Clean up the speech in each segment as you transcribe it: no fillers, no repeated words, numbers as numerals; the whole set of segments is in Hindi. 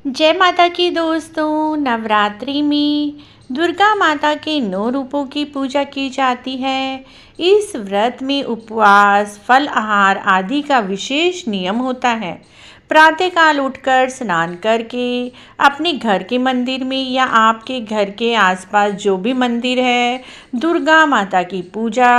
जय माता की दोस्तों। नवरात्रि में दुर्गा माता के 9 रूपों की पूजा की जाती है। इस व्रत में उपवास, फल आहार आदि का विशेष नियम होता है। प्रातःकाल उठकर स्नान करके अपने घर के मंदिर में या आपके घर के आसपास जो भी मंदिर है, दुर्गा माता की पूजा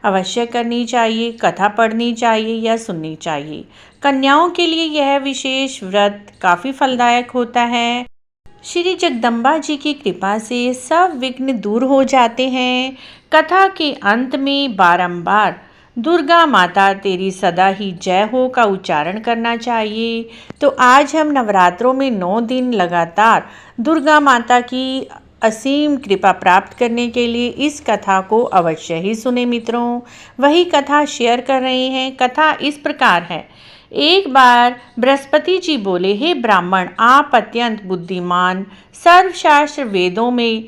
अवश्य करनी चाहिए, कथा पढ़नी चाहिए या सुननी चाहिए। कन्याओं के लिए यह विशेष व्रत काफ़ी फलदायक होता है। श्री जगदम्बा जी की कृपा से सब विघ्न दूर हो जाते हैं। कथा के अंत में बारंबार दुर्गा माता तेरी सदा ही जय हो का उच्चारण करना चाहिए। तो आज हम नवरात्रों में 9 दिन लगातार दुर्गा माता की असीम कृपा प्राप्त करने के लिए इस कथा को अवश्य ही सुने मित्रों। वही कथा शेयर कर रहे हैं। कथा इस प्रकार है। एक बार बृहस्पति जी बोले, हे ब्राह्मण, आप अत्यंत बुद्धिमान, सर्वशास्त्र वेदों में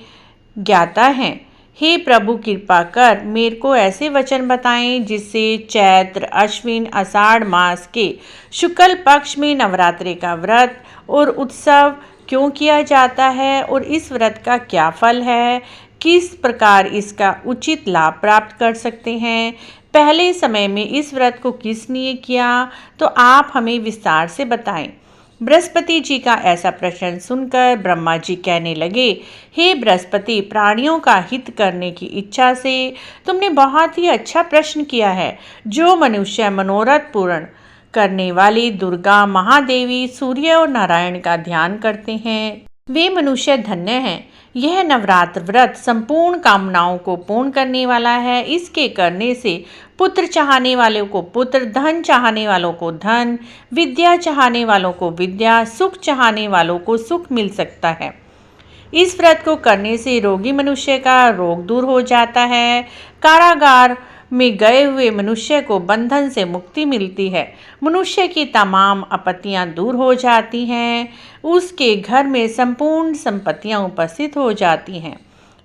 ज्ञाता हैं। हे प्रभु, कृपा कर मेरे को ऐसे वचन बताएं जिससे चैत्र, अश्विन, आषाढ़ मास के शुक्ल पक्ष में नवरात्रि का व्रत और उत्सव क्यों किया जाता है और इस व्रत का क्या फल है, किस प्रकार इसका उचित लाभ प्राप्त कर सकते हैं, पहले समय में इस व्रत को किसने किया, तो आप हमें विस्तार से बताएं। बृहस्पति जी का ऐसा प्रश्न सुनकर ब्रह्मा जी कहने लगे, हे बृहस्पति, प्राणियों का हित करने की इच्छा से तुमने बहुत ही अच्छा प्रश्न किया है। जो मनुष्य मनोरथ पूर्ण करने वाली दुर्गा महादेवी, सूर्य और नारायण का ध्यान करते हैं, वे मनुष्य धन्य हैं। यह नवरात्र व्रत संपूर्ण कामनाओं को पूर्ण करने वाला है। इसके करने से पुत्र चाहने वालों को पुत्र, धन चाहने वालों को धन, विद्या चाहने वालों को विद्या, सुख चाहने वालों को सुख मिल सकता है। इस व्रत को करने से रोगी मनुष्य का रोग दूर हो जाता है। कारागार में गए हुए मनुष्य को बंधन से मुक्ति मिलती है। मनुष्य की तमाम आपत्तियां दूर हो जाती हैं। उसके घर में संपूर्ण संपत्तियां उपस्थित हो जाती हैं।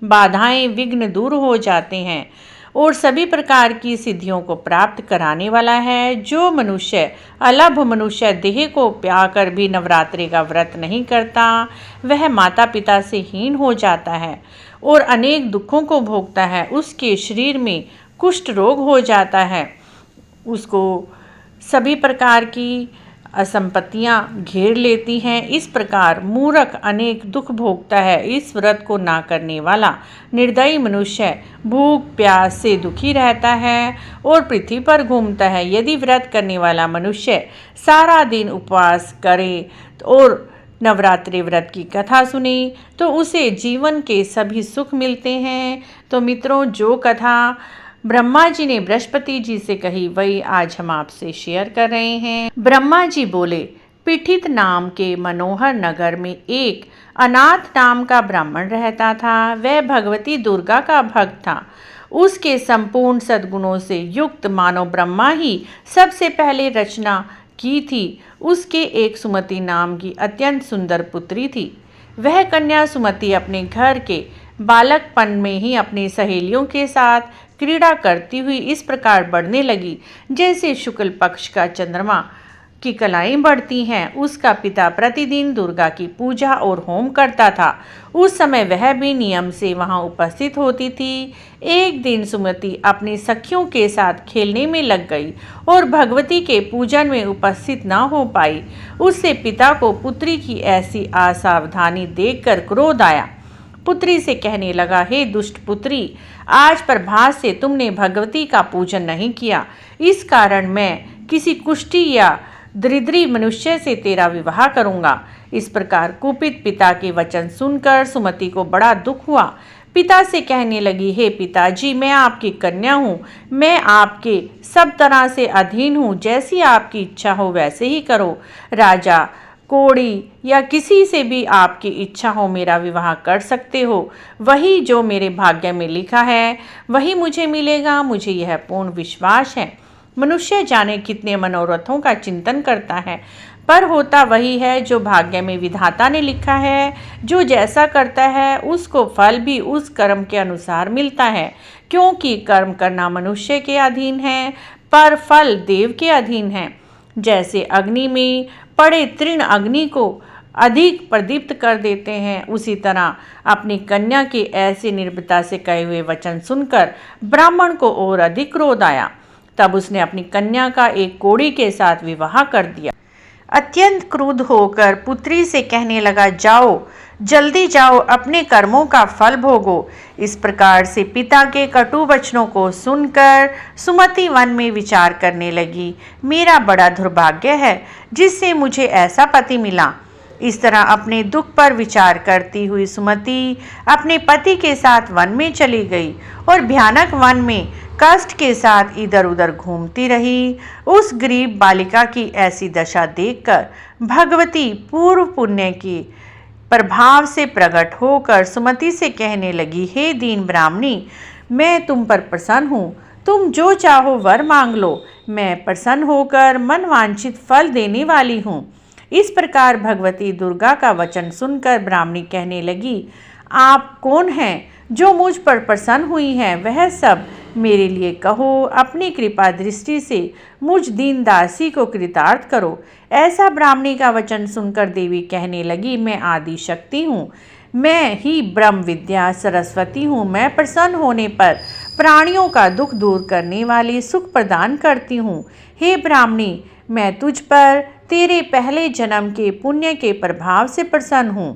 बाधाएं, विघ्न दूर हो जाते हैं और सभी प्रकार की सिद्धियों को प्राप्त कराने वाला है। जो मनुष्य अलभ मनुष्य देह को प्याकर भी नवरात्रि का व्रत नहीं करता, वह माता पिता से हीन हो जाता है और अनेक दुखों को भोगता है। उसके शरीर में कुष्ठ रोग हो जाता है। उसको सभी प्रकार की असंपत्तियां घेर लेती हैं। इस प्रकार मूर्ख अनेक दुख भोगता है। इस व्रत को ना करने वाला निर्दयी मनुष्य भूख प्यास से दुखी रहता है और पृथ्वी पर घूमता है। यदि व्रत करने वाला मनुष्य सारा दिन उपवास करे और नवरात्रि व्रत की कथा सुने तो उसे जीवन के सभी सुख मिलते हैं। तो मित्रों, जो कथा ब्रह्मा जी ने बृहस्पति जी से कही वही आज हम आपसे शेयर कर रहे हैं। ब्रह्मा जी बोले, पीठित नाम के मनोहर नगर में एक अनाथ नाम का ब्राह्मण रहता था। वह भगवती दुर्गा का भक्त था। उसके संपूर्ण सद्गुणों से युक्त मानो ब्रह्मा ही सबसे पहले रचना की थी। उसके एक सुमति नाम की अत्यंत सुंदर पुत्री थी। वह कन्या सुमति अपने घर के बालकपन में ही अपनी सहेलियों के साथ क्रीड़ा करती हुई इस प्रकार बढ़ने लगी जैसे शुक्ल पक्ष का चंद्रमा की कलाएं बढ़ती हैं। उसका पिता प्रतिदिन दुर्गा की पूजा और होम करता था। उस समय वह भी नियम से वहां उपस्थित होती थी। एक दिन सुमति अपनी सखियों के साथ खेलने में लग गई और भगवती के पूजन में उपस्थित न हो पाई। उससे पिता को पुत्री की ऐसी असावधानी देखकर क्रोध आया। पुत्री से कहने लगा, हे दुष्ट पुत्री, आज प्रभात से तुमने भगवती का पूजन नहीं किया। इस कारण मैं किसी कुष्ठी या दरिद्री मनुष्य से तेरा विवाह करूंगा। इस प्रकार कुपित पिता के वचन सुनकर सुमति को बड़ा दुख हुआ। पिता से कहने लगी, हे पिताजी, मैं आपकी कन्या हूँ। मैं आपके सब तरह से अधीन हूँ। जैसी आपकी इच्छा हो वैसे ही करो। राजा, कोड़ी या किसी से भी आपकी इच्छा हो मेरा विवाह कर सकते हो। वही जो मेरे भाग्य में लिखा है वही मुझे मिलेगा। मुझे यह पूर्ण विश्वास है। मनुष्य जाने कितने मनोरथों का चिंतन करता है, पर होता वही है जो भाग्य में विधाता ने लिखा है। जो जैसा करता है उसको फल भी उस कर्म के अनुसार मिलता है, क्योंकि कर्म करना मनुष्य के अधीन है पर फल देव के अधीन है। जैसे अग्नि में पड़े तृण अग्नि को अधिक प्रदीप्त कर देते हैं, उसी तरह अपनी कन्या के ऐसे निर्भयता से कहे हुए वचन सुनकर ब्राह्मण को और अधिक क्रोध आया। तब उसने अपनी कन्या का एक कोढ़ी के साथ विवाह कर दिया। अत्यंत क्रुद्ध होकर पुत्री से कहने लगा, जाओ, जल्दी जाओ, अपने कर्मों का फल भोगो। इस प्रकार से पिता के कटु वचनों को सुनकर सुमति वन में विचार करने लगी, मेरा बड़ा दुर्भाग्य है जिससे मुझे ऐसा पति मिला। इस तरह अपने दुख पर विचार करती हुई सुमति अपने पति के साथ वन में चली गई और भयानक वन में कष्ट के साथ इधर उधर घूमती रही। उस गरीब बालिका की ऐसी दशा देखकर भगवती पूर्व पुण्य की प्रभाव से प्रकट होकर सुमति से कहने लगी, हे दीन ब्राह्मणी, मैं तुम पर प्रसन्न हूँ, तुम जो चाहो वर मांग लो, मैं प्रसन्न होकर मनवांछित फल देने वाली हूँ। इस प्रकार भगवती दुर्गा का वचन सुनकर ब्राह्मणी कहने लगी, आप कौन हैं जो मुझ पर प्रसन्न हुई हैं, वह सब मेरे लिए कहो, अपनी कृपा दृष्टि से मुझ दीन दासी को कृतार्थ करो। ऐसा ब्राह्मणी का वचन सुनकर देवी कहने लगी, मैं आदि शक्ति हूँ, मैं ही ब्रह्म विद्या सरस्वती हूँ, मैं प्रसन्न होने पर प्राणियों का दुख दूर करने वाली सुख प्रदान करती हूँ। हे ब्राह्मणी, मैं तुझ पर तेरे पहले जन्म के पुण्य के प्रभाव से प्रसन्न हूँ।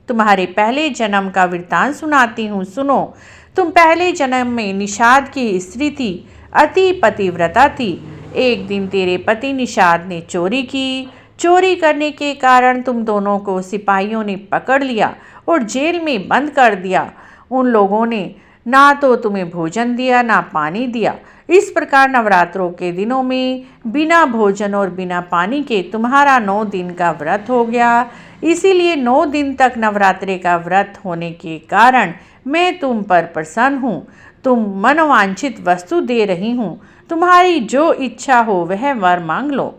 तुम्हारे पहले जन्म का वृत्तांत सुनाती हूँ, सुनो। तुम पहले जन्म में निषाद की स्त्री थी, अति पतिव्रता थी। एक दिन तेरे पति निषाद ने चोरी की। चोरी करने के कारण तुम दोनों को सिपाहियों ने पकड़ लिया और जेल में बंद कर दिया। उन लोगों ने ना तो तुम्हें भोजन दिया ना पानी दिया। इस प्रकार नवरात्रों के दिनों में बिना भोजन और बिना पानी के तुम्हारा 9 दिन का व्रत हो गया। इसीलिए 9 दिन तक नवरात्रि का व्रत होने के कारण मैं तुम पर प्रसन्न हूँ। तुम मनोवांछित वस्तु दे रही हूँ, तुम्हारी जो इच्छा हो वह वर मांग लो।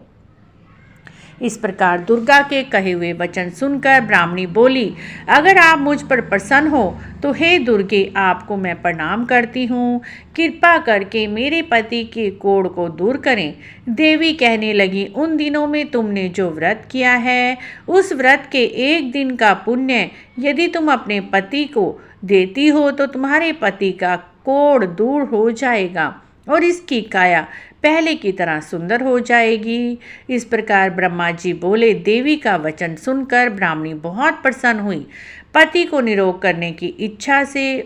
इस प्रकार दुर्गा के कहे हुए वचन सुनकर ब्राह्मणी बोली, अगर आप मुझ पर प्रसन्न हो तो हे दुर्गे, आपको मैं प्रणाम करती हूँ, कृपा करके मेरे पति के कोढ़ को दूर करें। देवी कहने लगी, उन दिनों में तुमने जो व्रत किया है उस व्रत के 1 दिन का पुण्य यदि तुम अपने पति को देती हो तो तुम्हारे पति का कोढ़ दूर हो जाएगा और इसकी काया पहले की तरह सुंदर हो जाएगी। इस प्रकार ब्रह्मा जी बोले। देवी का वचन सुनकर ब्राह्मणी बहुत प्रसन्न हुई। पति को निरोग करने की इच्छा से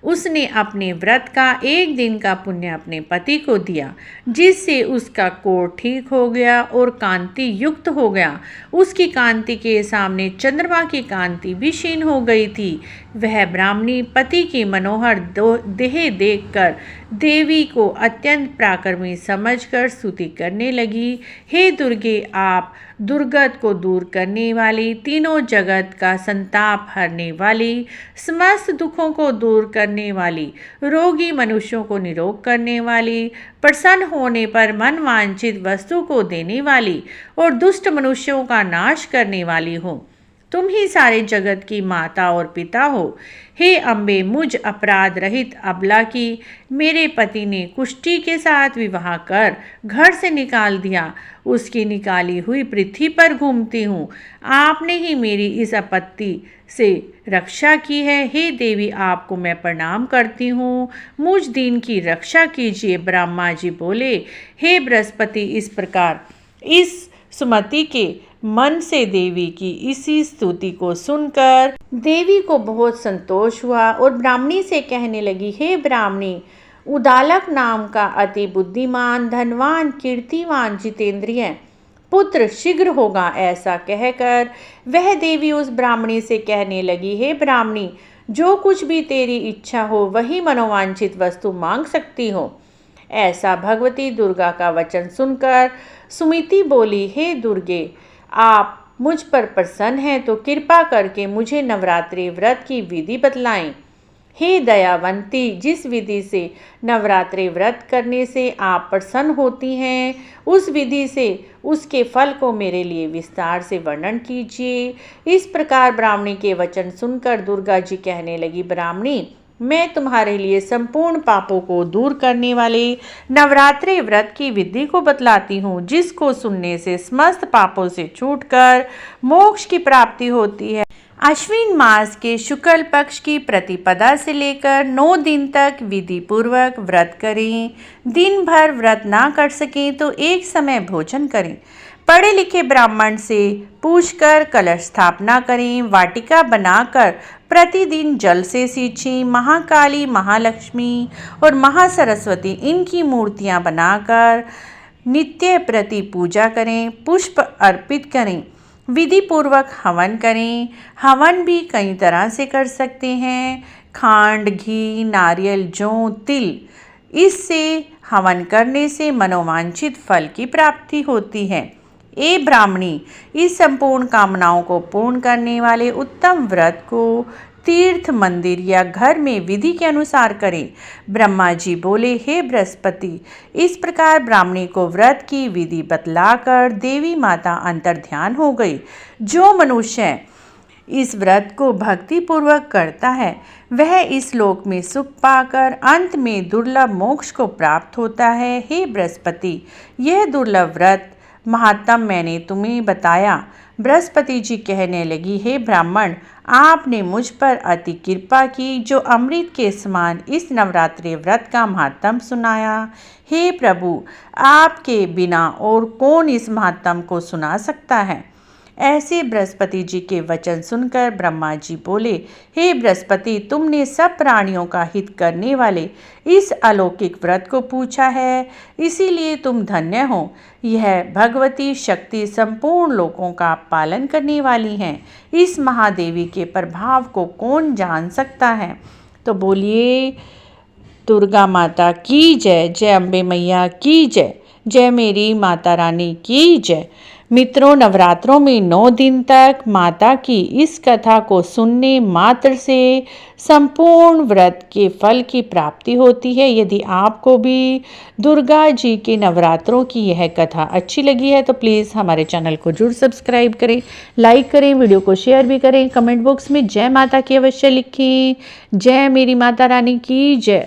उसने अपने व्रत का 1 दिन का पुण्य अपने पति को दिया, जिससे उसका कोढ़ ठीक हो गया और कांति युक्त हो गया। उसकी कांति के सामने चंद्रमा की कांति भी क्षीण हो गई थी। वह ब्राह्मणी पति की मनोहर देह देखकर देवी को अत्यंत पराक्रमी समझकर स्तुति करने लगी। हे दुर्गे, आप दुर्गत को दूर करने वाली, तीनों जगत का संताप हरने वाली, समस्त दुखों को दूर करने वाली, रोगी मनुष्यों को निरोग करने वाली, प्रसन्न होने पर मन वांछित वस्तु को देने वाली और दुष्ट मनुष्यों का नाश करने वाली हो। तुम ही सारे जगत की माता और पिता हो। हे अम्बे, मुझ अपराध रहित अबला की मेरे पति ने कुष्ठी के साथ विवाह कर घर से निकाल दिया। उसकी निकाली हुई पृथ्वी पर घूमती हूँ। आपने ही मेरी इस आपत्ति से रक्षा की है। हे देवी, आपको मैं प्रणाम करती हूँ, मुझ दीन की रक्षा कीजिए। ब्रह्मा जी बोले, हे बृहस्पति, इस प्रकार इस सुमति के मन से देवी की इसी स्तुति को सुनकर देवी को बहुत संतोष हुआ और ब्राह्मणी से कहने लगी, हे ब्राह्मणी, उदालक नाम का अति बुद्धिमान, धनवान, कीर्तिवान, जितेंद्रिय पुत्र शीघ्र होगा। ऐसा कहकर वह देवी उस ब्राह्मणी से कहने लगी, हे ब्राह्मणी, जो कुछ भी तेरी इच्छा हो वही मनोवांछित वस्तु मांग सकती हो। ऐसा भगवती दुर्गा का वचन सुनकर सुमति बोली, हे दुर्गे, आप मुझ पर प्रसन्न हैं तो कृपा करके मुझे नवरात्रि व्रत की विधि बतलाएं। हे दयावंती, जिस विधि से नवरात्रि व्रत करने से आप प्रसन्न होती हैं, उस विधि से उसके फल को मेरे लिए विस्तार से वर्णन कीजिए। इस प्रकार ब्राह्मणी के वचन सुनकर दुर्गा जी कहने लगी, ब्राह्मणी, मैं तुम्हारे लिए संपूर्ण पापों को दूर करने वाले नवरात्रि व्रत की विधि को बतलाती हूँ, जिसको सुनने से समस्त पापों से छूटकर मोक्ष की प्राप्ति होती है। अश्विन मास के शुक्ल पक्ष की प्रतिपदा से लेकर 9 दिन तक विधि पूर्वक व्रत करें। दिन भर व्रत ना कर सकें तो एक समय भोजन करें। पढ़े लिखे ब्राह्मण से पूछकर कलश स्थापना करें। वाटिका बनाकर प्रतिदिन जल से सींचें। महाकाली, महालक्ष्मी और महासरस्वती इनकी मूर्तियां बनाकर नित्य प्रति पूजा करें। पुष्प अर्पित करें। विधि पूर्वक हवन करें। हवन भी कई तरह से कर सकते हैं। खांड, घी, नारियल, जौ, तिल, इससे हवन करने से मनोवांछित फल की प्राप्ति होती है। ए ब्राह्मणी, इस संपूर्ण कामनाओं को पूर्ण करने वाले उत्तम व्रत को तीर्थ, मंदिर या घर में विधि के अनुसार करें। ब्रह्मा जी बोले, हे बृहस्पति, इस प्रकार ब्राह्मणी को व्रत की विधि बतलाकर देवी माता अंतर्ध्यान हो गई। जो मनुष्य इस व्रत को भक्ति पूर्वक करता है वह इस लोक में सुख पाकर अंत में दुर्लभ मोक्ष को प्राप्त होता है। हे बृहस्पति, यह दुर्लभ व्रत महात्म मैंने तुम्हें बताया। बृहस्पति जी कहने लगी, हे ब्राह्मण, आपने मुझ पर अति कृपा की जो अमृत के समान इस नवरात्रि व्रत का महात्म सुनाया। हे प्रभु, आपके बिना और कौन इस महात्म को सुना सकता है। ऐसे बृहस्पति जी के वचन सुनकर ब्रह्मा जी बोले, हे बृहस्पति, तुमने सब प्राणियों का हित करने वाले इस अलौकिक व्रत को पूछा है, इसीलिए तुम धन्य हो। यह भगवती शक्ति संपूर्ण लोकों का पालन करने वाली हैं। इस महादेवी के प्रभाव को कौन जान सकता है। तो बोलिए दुर्गा माता की जय। जय अम्बे मैया की जय। जय मेरी माता रानी की जय। मित्रों, नवरात्रों में 9 दिन तक माता की इस कथा को सुनने मात्र से संपूर्ण व्रत के फल की प्राप्ति होती है। यदि आपको भी दुर्गा जी के नवरात्रों की यह कथा अच्छी लगी है तो प्लीज़ हमारे चैनल को जरूर सब्सक्राइब करें, लाइक करें, वीडियो को शेयर भी करें। कमेंट बॉक्स में जय माता की अवश्य लिखें। जय मेरी माता रानी की जय।